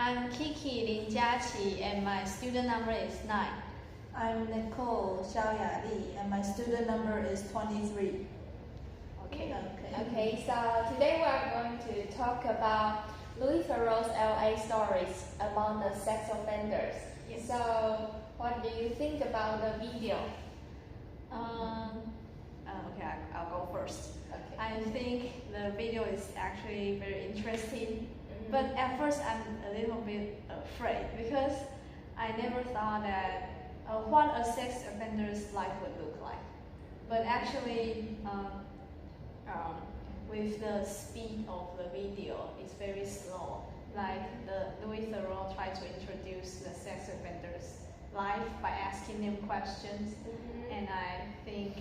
I'm Kiki Lin Jiaqi and my student number is 9. I'm Nicole Xiaoya Li and my student number is 23. Okay, so today we are going to talk about Louis Theroux's LA stories among the sex offenders. Yes. So, what do you think about the video? Okay, I'll go first. Okay. I think the video is actually very interesting, but at first I'm a little bit afraid because I never thought that what a sex offender's life would look like. But actually, with the speed of the video, it's very slow. Like Louis Theroux tried to introduce the sex offender's life by asking them questions, and I think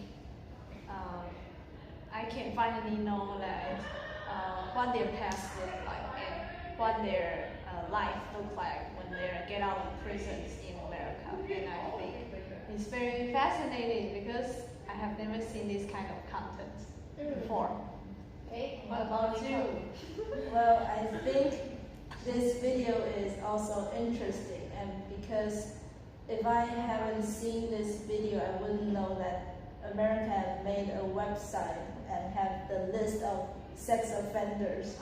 I can finally know that what their past look like and what their life look like when they get out of prisons in America. And I think it's very fascinating because I have never seen this kind of content before. Okay, What about you? Well, I think this video is also interesting, and because if I haven't seen this video, I wouldn't know that America have made a website and have the list of sex offenders.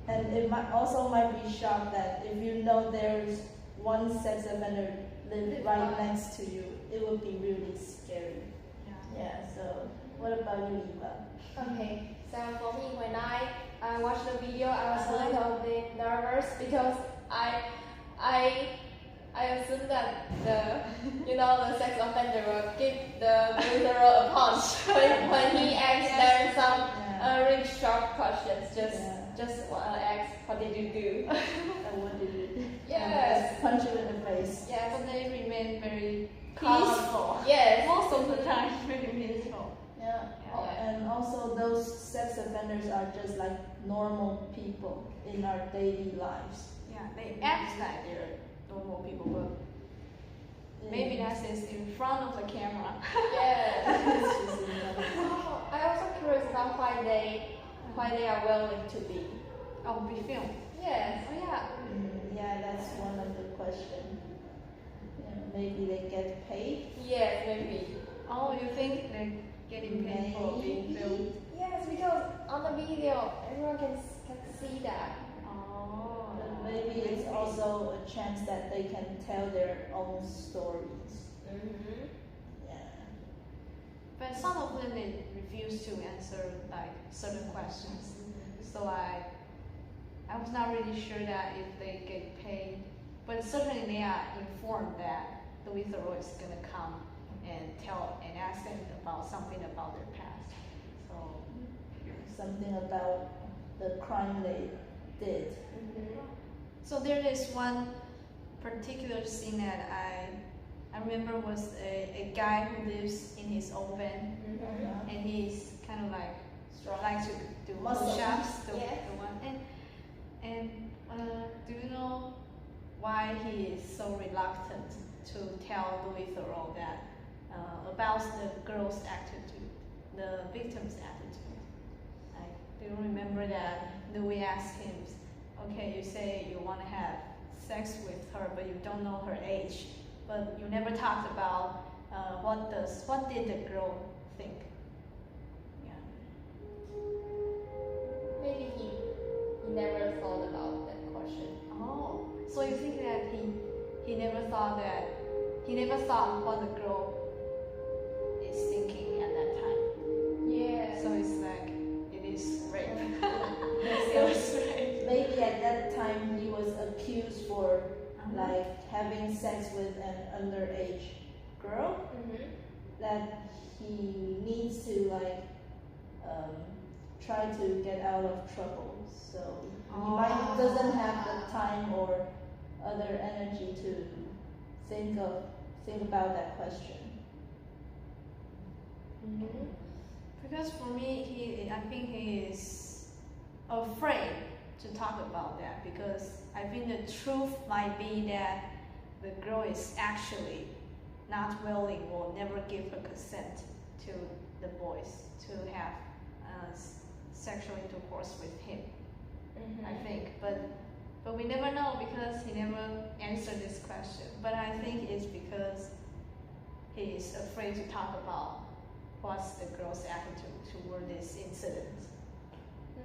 And it might be shocked that if you know there's one sex offender live right next to you, it would be really scary. Yeah, so what about you, Eva? Okay, so for me, when I watched the video, I was a little bit nervous because I assumed that the sex offender will give the Theroux a punch when he asks them some really sharp questions. Just ask, what did you do? And what did you do? Yes. Punch you in the face. Yes. But they remain very Calm. peaceful. Yes. Most of the time, very peaceful. Yeah. And also those sex offenders are just like normal people in our daily lives. Yeah, they act like they're normal people, but maybe that's just in front of the camera. Yes. It's just another- I also curious about why they are willing to be. Oh, be filmed. Yes. Oh yeah. Yeah, that's one of the questions. Yeah, maybe they get paid. Yes, maybe. Oh, you think they're getting paid for being filmed? Yes, because on the video, everyone can see that. Oh. But maybe it's also a chance that they can tell their own stories. Yeah. But some of them they refuse to answer like certain questions. So I was not really sure that if they get paid, but certainly they are informed that Louis Theroux is gonna come and ask them about something about their past. So Something about the crime they did. So there is one particular scene that I remember was a guy who lives in his own van, and he's kind of like likes to do Muscle. push-ups, the Yes. one. And do you know why he is so reluctant to tell Louis Theroux that about the girl's attitude, the victim's attitude? Like, do you remember that Louis asked him, okay, you say you want to have sex with her, but you don't know her age, but you never talked about what did the girl think? Yeah. Maybe he never thought about that question. Oh, so you think that he never thought what the girl is thinking at that time. Yes. So it's like it is rape. So It is rape. maybe at that time he was accused for like having sex with an underage girl, that he needs to like try to get out of trouble. So he doesn't have the time or other energy to think about that question. Because for me, I think he is afraid to talk about that because I think the truth might be that the girl is actually not willing or never give her consent to the boys to have sexual intercourse with him. I think, but But we never know because he never answered this question. But I think it's because he is afraid to talk about what's the girl's attitude toward this incident.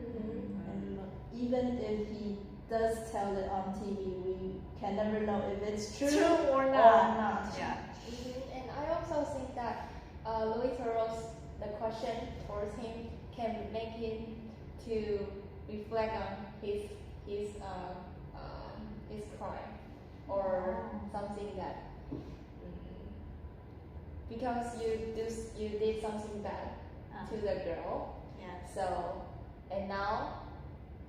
And even if he does tell it on TV, we can never know if it's true, Or or not. not. Yeah. And I also think that Louis Theroux's the question towards him can make him to reflect on his crime or something that because you did something bad to the girl. Yeah. So and now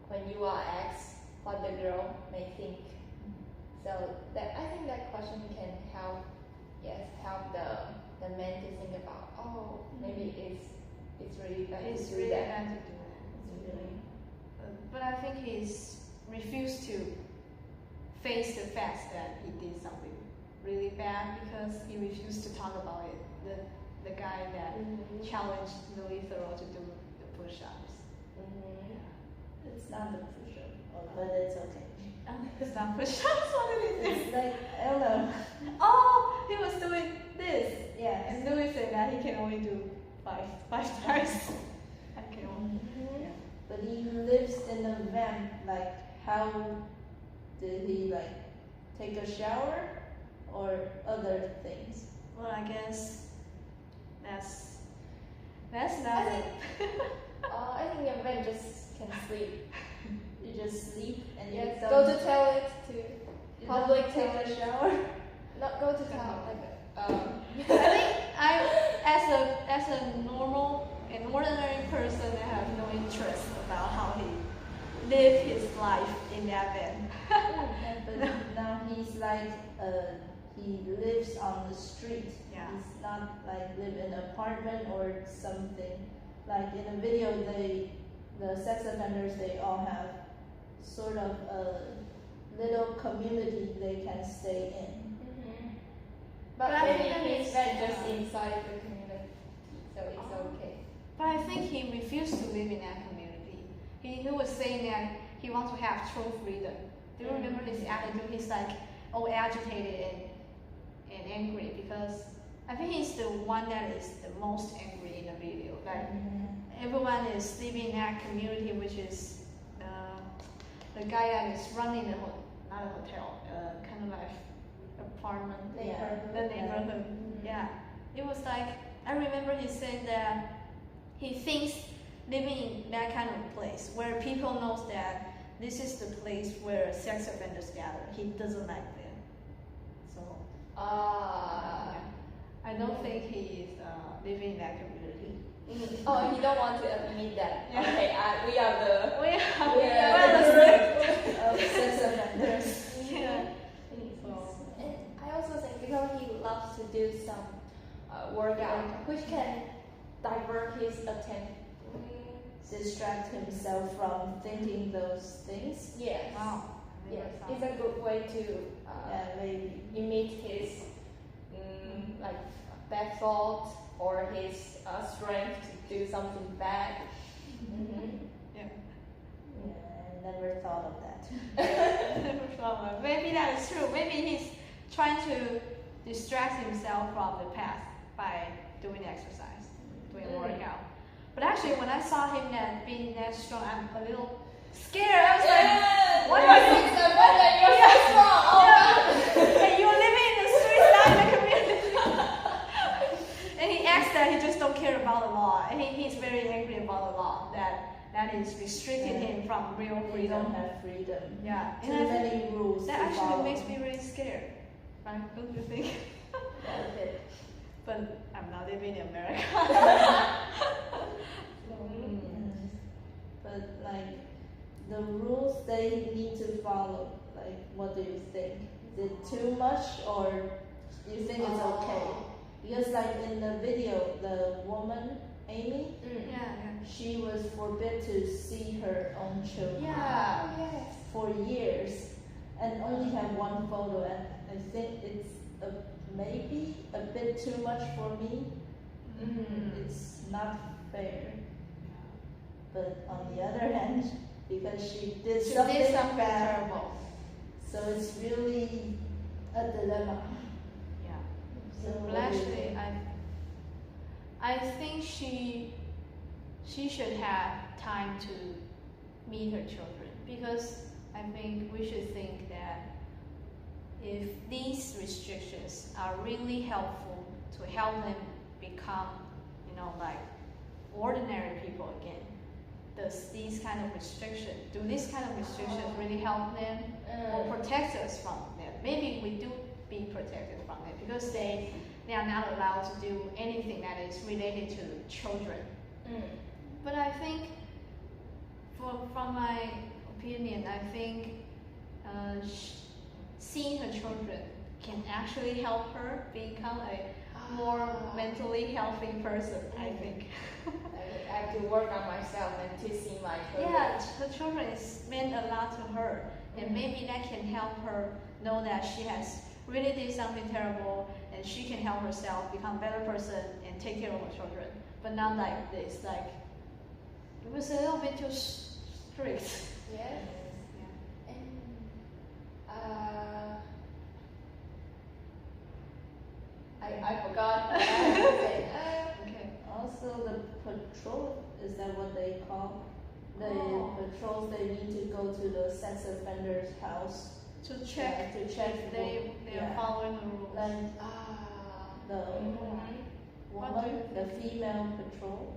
when you are asked what the girl may think, so that I think that question can help the man to think about, oh, maybe it's really bad It's to do really that. bad to do that. It's really. But I think he's refused to face the fact that he did something really bad because he refused to talk about it. The guy that challenged Louis Theroux to do the push-ups. It's not the push-up, but it's okay. It's not push-ups. What did he say? It's like, I don't know. Oh, he was doing this. Yes. And Louis said that he can only do five times. I can only. Yeah. But he lives in a van. Like, how did he like take a shower or other things? Well, I guess that's not it. I think your man just can sleep. You just sleep and you Yes, don't, go to toilet to you public don't take toilet. a shower. Not go to town like I think as a normal and ordinary person, I have no interest about how he lived his life in that van. But now he's like, he lives on the street. Yeah. He's not like live in an apartment or something. Like in the video, the sex offenders, they all have sort of a little community they can stay in. But I maybe think that he's is, not just inside the community, so it's okay. But I think he refused to live in that community. He was saying that he wants to have true freedom. Do you remember his attitude? He's like all agitated and angry because I think he's the one that is the most angry in the video. Like everyone is living in that community, which is the guy that is running not a hotel, kind of like apartment, the neighborhood. Yeah, it was like I remember he said that he thinks living in that kind of place where people knows that this is the place where sex offenders gather. He doesn't like them. So I don't think he is living in that community. Oh, you don't want to admit that. Yeah. Okay, we are the We are are the the Of sex offenders. yeah. And I also think because he loves to do some workout, which can divert his attention. Distract himself from thinking those things. Yes. Wow. Yes, it's a good way to Yeah, maybe. imit his like bad thoughts or his strength to do something bad. Yeah. Yeah, I never thought of that. Maybe that is true. Maybe he's trying to distract himself from the past by doing exercise, doing workout. But actually, when I saw him being that strong, I'm a little scared. I was like, what You're is it? 6'7" and you're so strong. Oh God. And you're living in the streets, not in the community. And he acts that he just don't care about the law. And he's very angry about the law that is restricting him from real We don't freedom. have freedom. Yeah. Too And I think many rules that to actually follow. makes me really scared. Right? Don't you think? Okay. But I'm not living in America. But like the rules they need to follow, like what do you think? Is it too much or do you think it's okay? Because like in the video, the woman, Amy, Yeah. she was forbid to see her own children Yeah. Yes. for years and only have one photo, and I think it's maybe a bit too much for me. It's not fair. But on the other hand, because she did She something did something bad. terrible. So it's really a dilemma. Yeah. So But what do you actually, think? I think she should have time to meet her children, because I think we should think that if these restrictions are really helpful to help them become, like ordinary people again, do these kind of restrictions really help them or protect us from them? Maybe we do be protected from them because they are not allowed to do anything that is related to children. But I think, from my opinion, I think seeing her children can actually help her become a more mentally healthy person, I think. I have to work on myself and to see my children. Yeah, her children meant a lot to her, and maybe that can help her know that she has really did something terrible, and she can help herself become a better person and take care of her children. But not like this, like it was a little bit too strict. Yes. Yeah. And I forgot what I had to say. Okay. Also, the patrol, is that what they call? The Oh. patrols, they need to go to the sex offender's house To check to check if they are yeah. following the rules. Like the woman, the female patrol,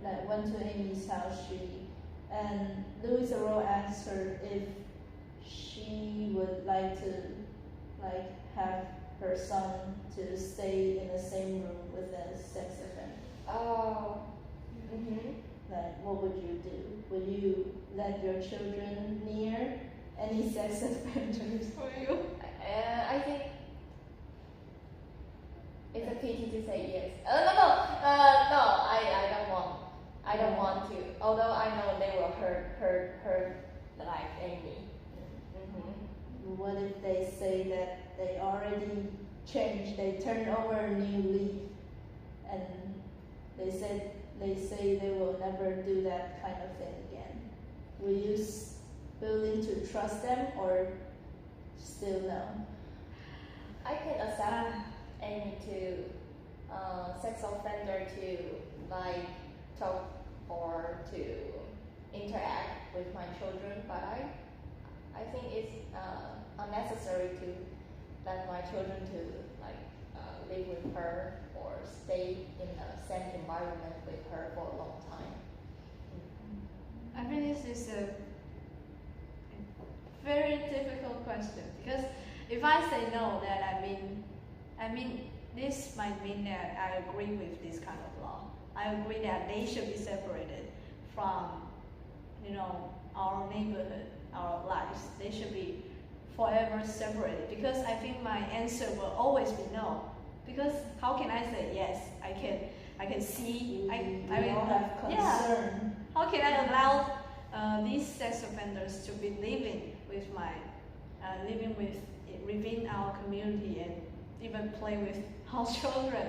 that went to Amy's house. And Louis Theroux asked her if she would like to have her son to stay in the same room with a sex offender. Oh. Like, what would you do? Would you let your children near any sex offenders? For you? I think it's a pity to say yes. No, I don't want to. Although I know they will hurt like Amy. What if they say that they already changed, they turned over a new leaf, and they say they will never do that kind of thing again? Will you willing to trust them, or still no? I can accept Amy to sex offender to like talk or to interact with my children, but I think it's unnecessary to let my children to live with her or stay in the same environment with her for a long time. I think this is a very difficult question, because if I say no, then I mean this might mean that I agree with this kind of law. I agree that they should be separated from, our neighborhood, our lives. They should be forever separated, because I think my answer will always be no. Because how can I say yes? I can see. You I don't have concern. Yeah. How can I allow these sex offenders to be living within our community and even play with our children?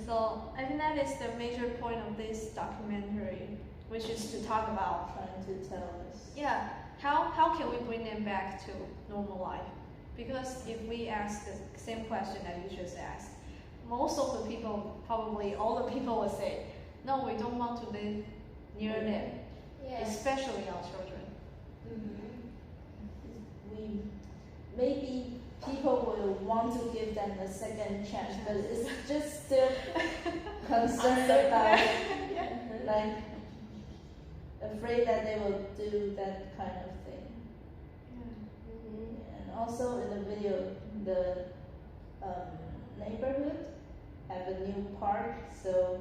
So I think that is the major point of this documentary, which is to talk about, Trying to tell us. yeah, how can we bring them back to normal life? Because if we ask the same question that you just asked, most of the people, probably all the people will say, no, we don't want to live near them, Yes. especially our children. Maybe people will want to give them a second chance, but it's just still concerned about, like, afraid that they will do that kind of thing. And also in the video, the neighborhood have a new park, so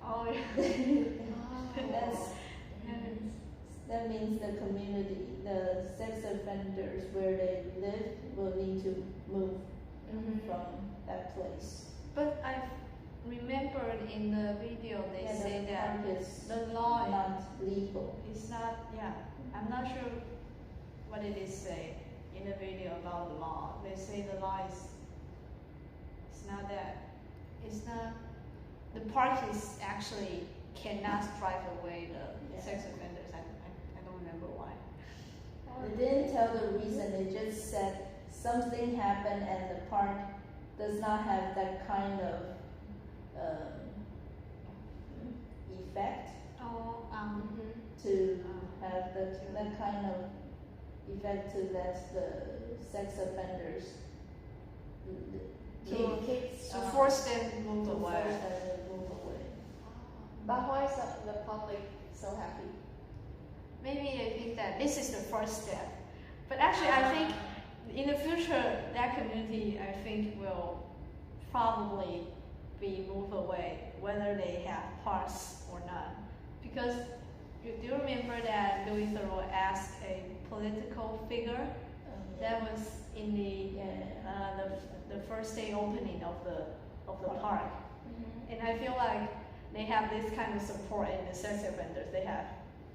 Oh yeah. that means the community, the sex offenders where they live will need to move from that place. But I remembered in the video they Yeah, say the that park is the law not legal. is not, yeah, I'm not sure what did it say in the video about the law. They say the law is, the park is actually cannot drive away the sex offenders. I don't remember why. They didn't tell the reason. They just said something happened and the park does not have that kind of effect Oh, to have that kind of effect to let the sex offenders Keep kids to force them to move to away. force them to move away. But why is the public so happy? Maybe they think that this is the first step. But actually, I think in the future, that community, I think, will probably be moved away, whether they have parks or not. Because you do remember that Louis Theroux asked a political figure that was in the first day opening of the park. And I feel like they have this kind of support in the sex offenders. They have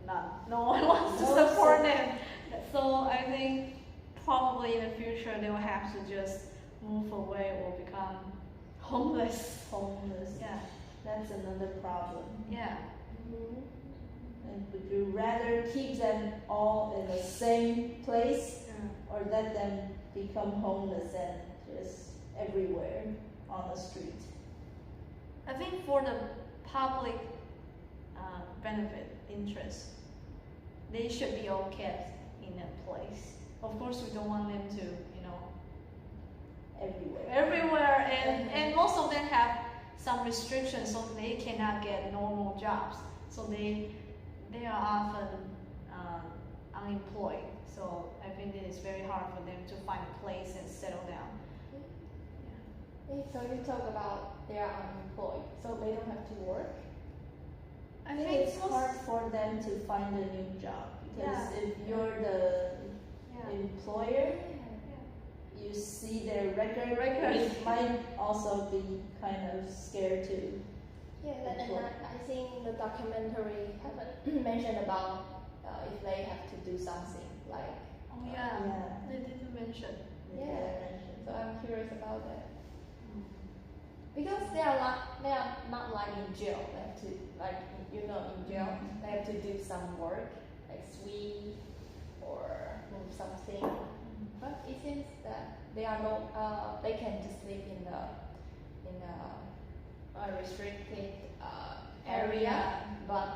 none. No one wants to support them. So I think probably in the future they will have to just move away or become homeless. Homeless. Yeah. That's another problem. Yeah. And would you rather keep them all in the same place or let them become homeless and just everywhere on the street? I think for the public benefit interest, they should be all kept in a place. Of course, we don't want them to, everywhere, and most of them have some restrictions, so they cannot get normal jobs. So they are often unemployed. So I think it is very hard for them to find a place and settle down. So you talk about they are unemployed, so they don't have to work. I think it's hard for them to find a new job because if you're the employer, you see their record. It might also be kind of scared to. Yeah, and I think the documentary haven't mentioned about if they have to do something like. Oh yeah, they didn't mention. So I'm curious about that. Because they are not like in jail. They have to in jail they have to do some work like sweep or move something. But it seems that they can just live in a restricted area, but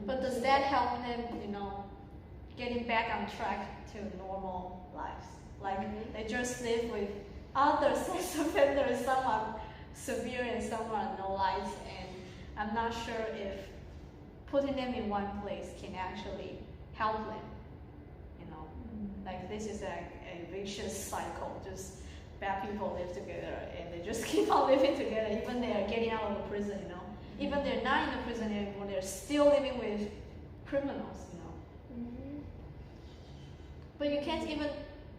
does that help them, getting back on track to normal lives? Like they just live with other sex offenders, some are severe and some are no lives, and I'm not sure if putting them in one place can actually help them. Like this is a vicious cycle. Just bad people live together and they just keep on living together, even they are getting out of the prison. Even they're not in the prison anymore, they're still living with criminals. But you can't even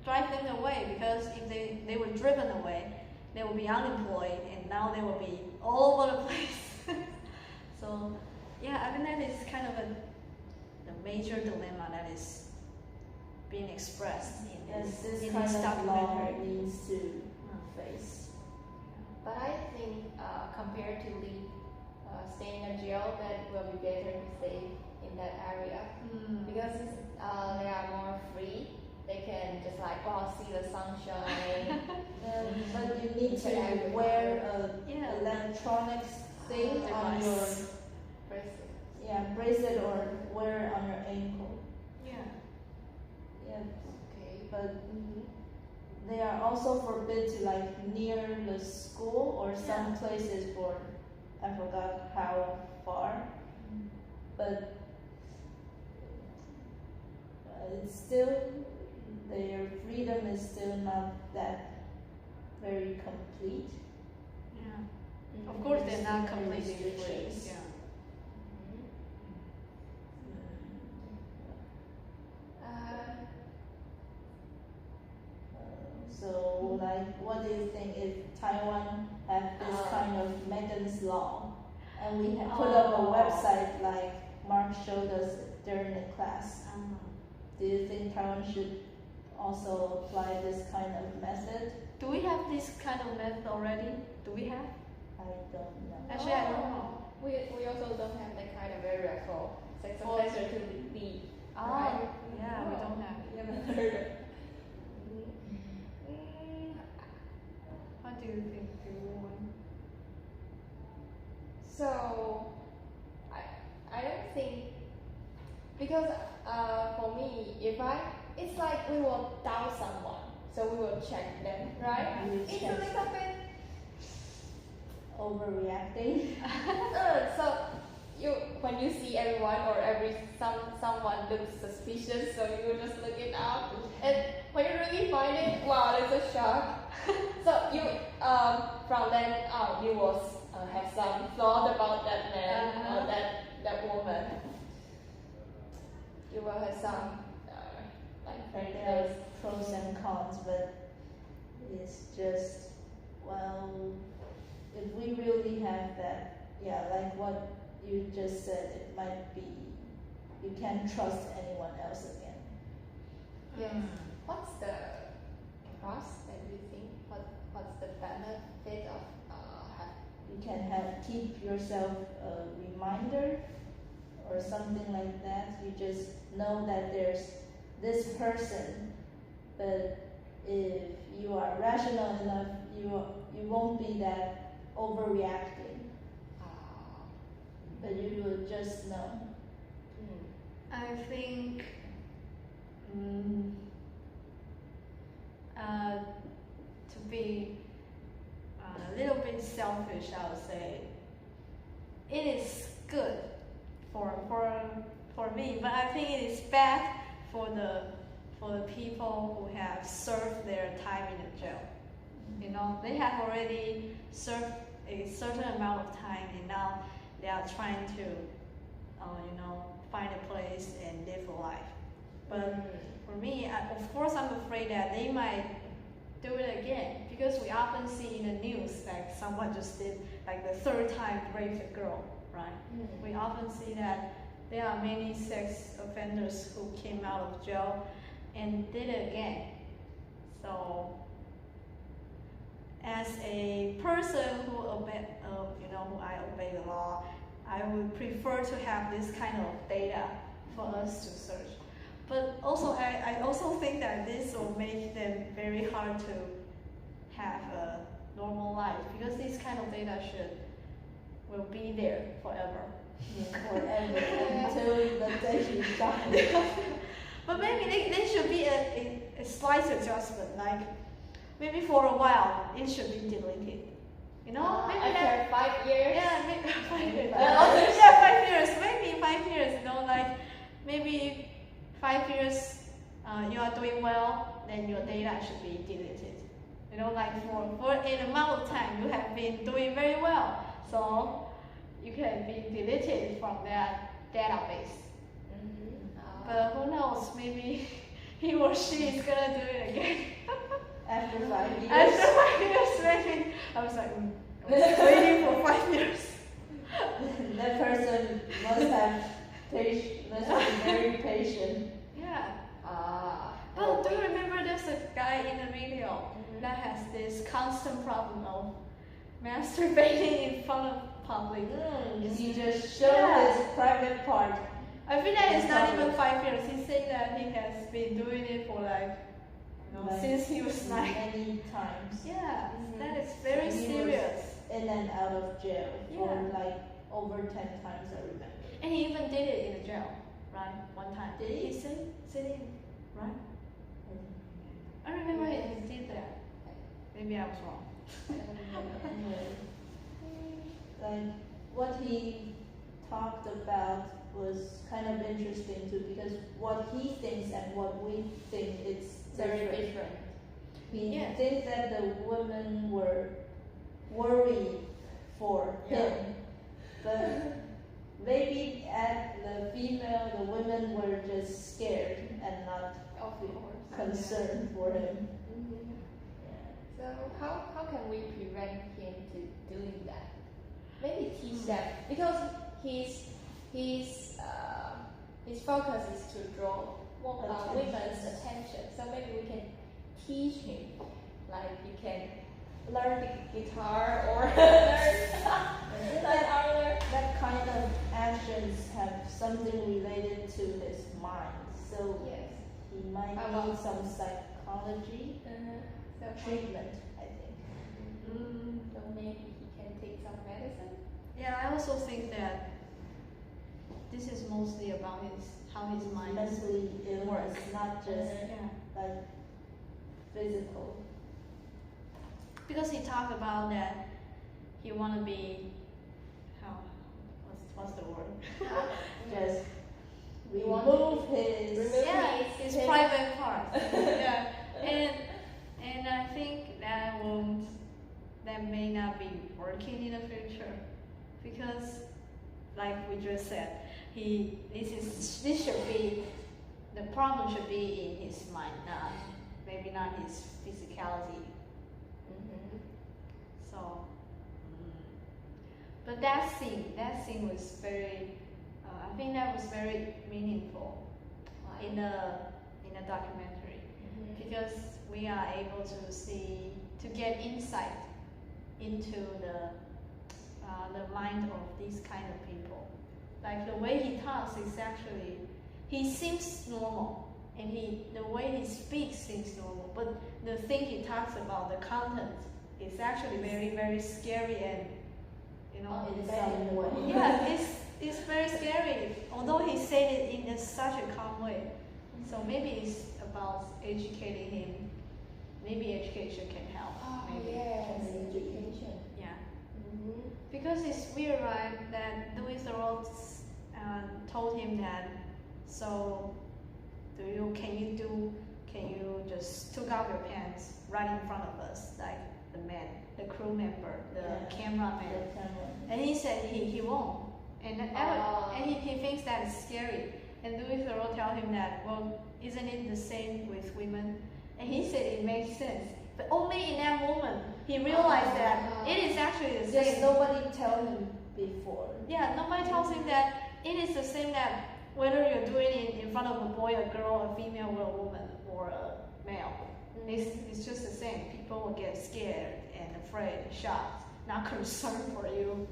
drive them away, because if they were driven away, they will be unemployed and now they will be all over the place. So yeah, I think that is kind of the major dilemma that is being expressed in this kind of law documentary needs to face. But I think compared to staying in jail, that will be better to stay in that area because they are more free. They can just see the sunshine. But you need to wear a electronics thing on your bracelet or wear it on your ankle. But they are also forbid to near the school or some places for I forgot how far, but it's still their freedom is still not that very complete. Of course, they're not completely free. So, what do you think if Taiwan had this kind of Megan's Law, and we had put up a website like Mark showed us during the class? Do you think Taiwan should also apply this kind of method? Do we have this kind of method already? Do we have? I don't know. Actually, I don't know. We also don't have that kind of area for sex offender to be Oh, yeah, we don't have it. Never heard of. What do you think? Do you want? So, I don't think, because for me, it's like we will doubt someone, so we will check them, right? You It's a check. little bit. Overreacting. So when you see everyone or someone looks suspicious, so you will just look it up, and when you really find it, wow, it's a shock. So you from then on you will have some thought about that man or that woman. You will have some like There are prejudice. pros and cons, but it's just, well, if we really have that, yeah, like what you just said, it might be, you can't trust anyone else again. Yes. What's the pros that you think? What's the benefit of You can keep yourself a reminder or something like that. You just know that there's this person, but if you are rational enough, you won't be that overreacting, but you will just know. I think to be a little bit selfish, I would say it is good for me, but I think it is bad for the people who have served their time in the jail. You know, they have already served a certain amount of time, and now they are trying to, find a place and live a life. But for me, of course, I'm afraid that they might do it again, because we often see in the news like someone just did like the third time raped a girl, right? We often see that there are many sex offenders who came out of jail and did it again. So, as a person who I obey the law, I would prefer to have this kind of data for us to search. But also, I also think that this will make them very hard to have a normal life, because this kind of data will be there forever. Forever until the day you die. But maybe there should be a slight adjustment, like maybe for a while it should be deleted. You know, maybe after 5 years. Yeah, maybe 5 years. Yeah. Yeah, 5 years. Maybe 5 years. You know, like maybe 5 years you are doing well, then your data should be deleted. You know, like for an amount of time you have been doing very well, so you can be deleted from that database. But who knows? Maybe he or she is gonna do it again. After 5 years. After 5 years, maybe I was like, I was waiting for 5 years. That person must be very patient. Yeah. But do you remember there's a guy in the video that has this constant problem of masturbating in front of public? He just showed his private part. I feel that it's not even 5 years. He said that he has been doing it for like since he was many times. Yeah, that is very He was serious. in and out of jail for Yeah. like over 10 times, I remember. And he even did it in the jail, right? One time. Did he? He said it, right? I remember he did that. Maybe I was wrong. Anyway, like what he talked about was kind of interesting too, because what he thinks and what we think it's Very different. We Yeah. think that the women were worried for him, but maybe at the women were just scared and not Of course. concerned for him. So how can we prevent him to doing that? Maybe teach them, because his focus is to draw women's attention. So maybe we can teach him, like you can learn the guitar or learn That kind of actions have something related to his mind. So Yes. he might Well, need some psychology So treatment, I think. So maybe he can take some medicine. Yeah, I also think that this is mostly about how his mind Mentally illness, works. not just Yeah. like physical. Because he talked about that he want to be what's the word? Just You want remove his. remove Yeah, his his private part. Yeah, and I think that may not be working in the future, because like we just said, this should be, the problem should be in his mind, maybe not his physicality. So, but that scene was very, I think that was very meaningful in the documentary, because we are able to get insight into the mind of these kind of people. Like the way he talks is actually, he seems normal, and the way he speaks seems normal, but the thing he talks about, the content, is actually very, very scary, and In some way. yeah, it's very scary. Although he said it in such a calm way, so maybe it's about educating him. Maybe education can help. Maybe. Yes, Education. Yeah. Because it's weird, right? That Louis Theroux told him that. So, can you just took off your pants right in front of us, like the crew member, the cameraman? The camera. And he said he won't. And he thinks that is scary. And Louis Theroux tell him that, well, isn't it the same with women? And he said it makes sense. But only in that moment he realized that it is actually the Just same. nobody tell him before. Yeah, nobody tells him that it is the same, that whether you're doing it in front of a boy, a girl, a female, or a woman, or a male. It's just the same. People will get scared and afraid and shocked, not concerned for you.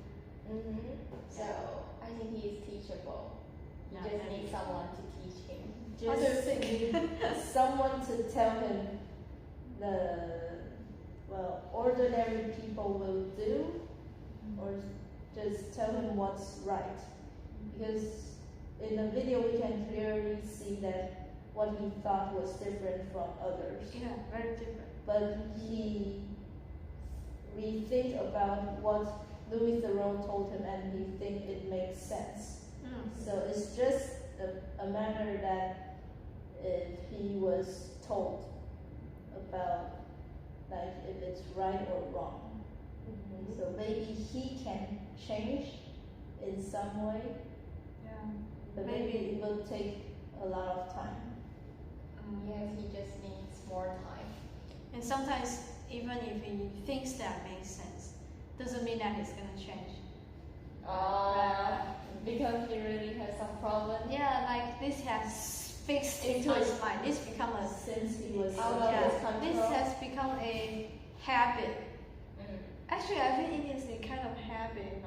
So I think he is teachable. He Yeah, just maybe. needs someone to teach him. Just need someone to tell him ordinary people will do, or just tell him what's right. Because in the video we can clearly see that what he thought was different from others. Yeah, very different. But he rethink about what Louis Theroux told him, and he think it makes sense. So it's just a matter that if he was told about, like, if it's right or wrong. So maybe he can change in some way, Yeah. but Maybe. maybe it will take a lot of time. Yes, he just needs more time. And sometimes, even if he thinks that makes sense, doesn't mean that he's gonna change. Because he really has some problem. Yeah, like this has fixed into It's his mind. This become a Since he was Out of yeah, his control. this has become a habit. Actually, I think it is a kind of habit,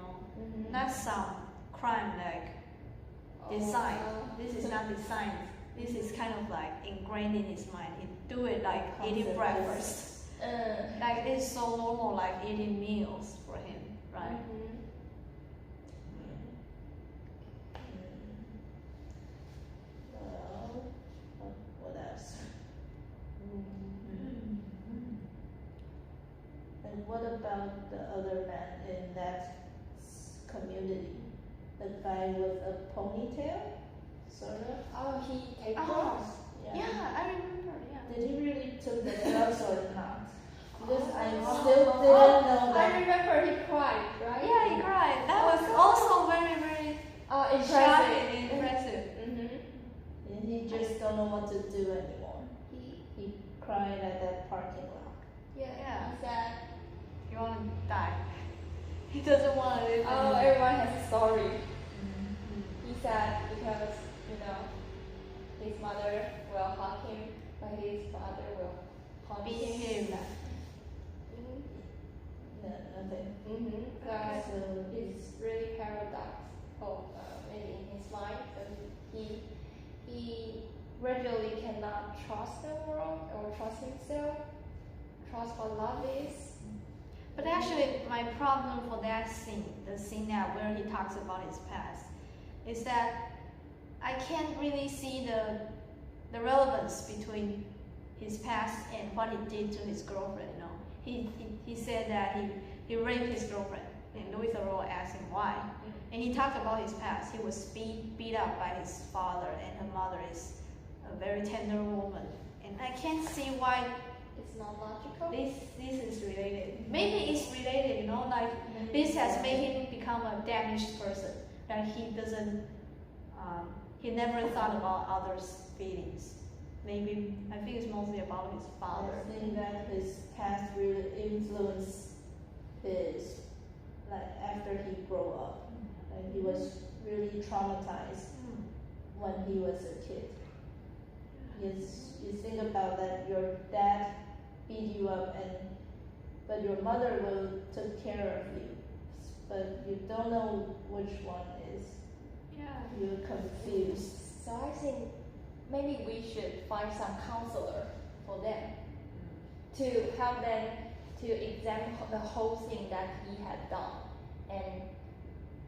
not some crime like design. This is not design. This is kind of like ingrained in his mind. He do it like eating Concept. breakfast. Like it's so normal, like eating meals for him, right? Well, what else? And what about the other man in that community? The guy with a ponytail, sort of? Oh, he take Oh. drugs. Yeah, I remember. Yeah. Did he really took the drugs or not? Because I Oh. still didn't know I that. remember he cried, right? Yeah, he cried. That was also very, very Impressive. shocking and impressive. And he just don't know what to do anymore. He cried at that parking lot. Yeah. He said, He want to die. He doesn't want to live. oh, anymore. everyone has a story. He said because, his mother will hug him, but his father will punch Beat him. No, nothing. So So it's really paradox. Maybe in his mind. So he else what love is. But actually, my problem for that scene, the scene that where he talks about his past, is that I can't really see the relevance between his past and what he did to his girlfriend. You know, he said that he raped his girlfriend, and Louis Theroux asked him why, and he talked about his past. He was beat up by his father, and her mother is a very tender woman, and I can't see why. It's not logical. This is related. Maybe it's related, you know, like this has made him become a damaged person. That he doesn't, he never thought about others' feelings. Maybe I think it's mostly about his father. I think that his past really influenced his, like after he grew up, like he was really traumatized when he was a kid. Yes, you think about that. Your dad beat you up, but your mother will take care of you, but you don't know which one is. Yeah. You're confused. So I think maybe we should find some counselor for them to help them to examine the whole thing that he had done. And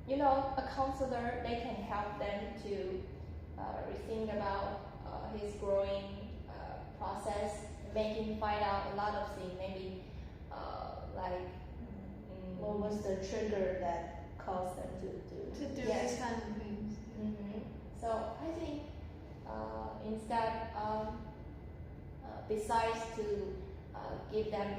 you know, a counselor, they can help them to rethink about his growing process, make him find out a lot of things, maybe like What was the trigger that caused them to do? Yes. This kind of things. So I think instead, besides to give them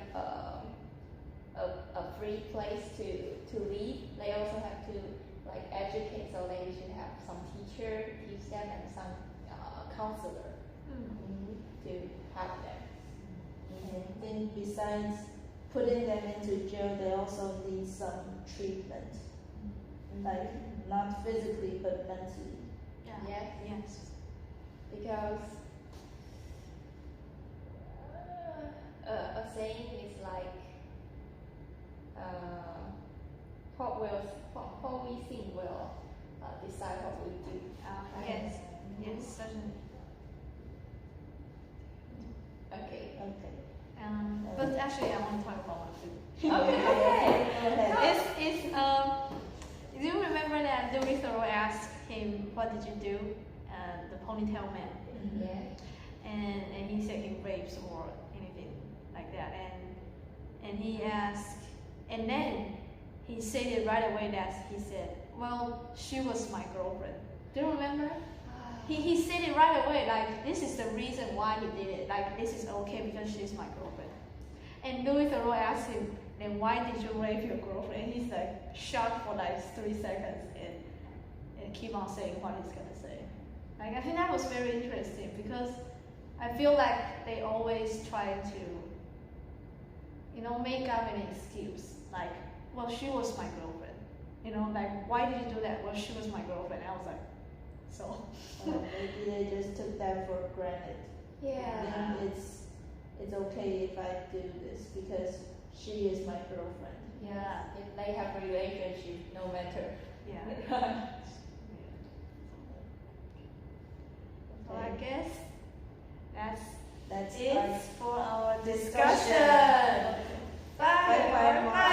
a free place to live, they also have to like educate. So they should have some teacher teach them and some counselor to help them. And then besides putting them into jail, they also need some treatment, like not physically but mentally. Yeah. Yes. Yes. Because a saying is like what we think will decide what we do. Yes. Yes. Certainly. Okay. Okay. But actually, I want to talk about one too. Okay. Go ahead. Do you remember that Louis Theroux asked him, "What did you do?" The ponytail man, Yeah. and he said he rapes or anything like that, and he asked, and then he said it right away that he said, "Well, she was my girlfriend." Do you remember? He said it right away, like this is the reason why he did it. Like this is okay because she's my girlfriend. And Louis Theroux asked him, "Then why did you rape your girlfriend?" And he's like shocked for like 3 seconds and keep on saying what he's gonna say. Like I think that was very interesting because I feel like they always try to, you know, make up an excuse. Like, well, she was my girlfriend. You know, like why did you do that? Well, she was my girlfriend. I was like, so. Maybe they just took that for granted. Yeah. Then it's okay if I do this because she is my girlfriend. Yeah. If they have a relationship, no matter. Yeah. So I guess that's That's it our for our discussion. discussion. Bye. Bye, bye.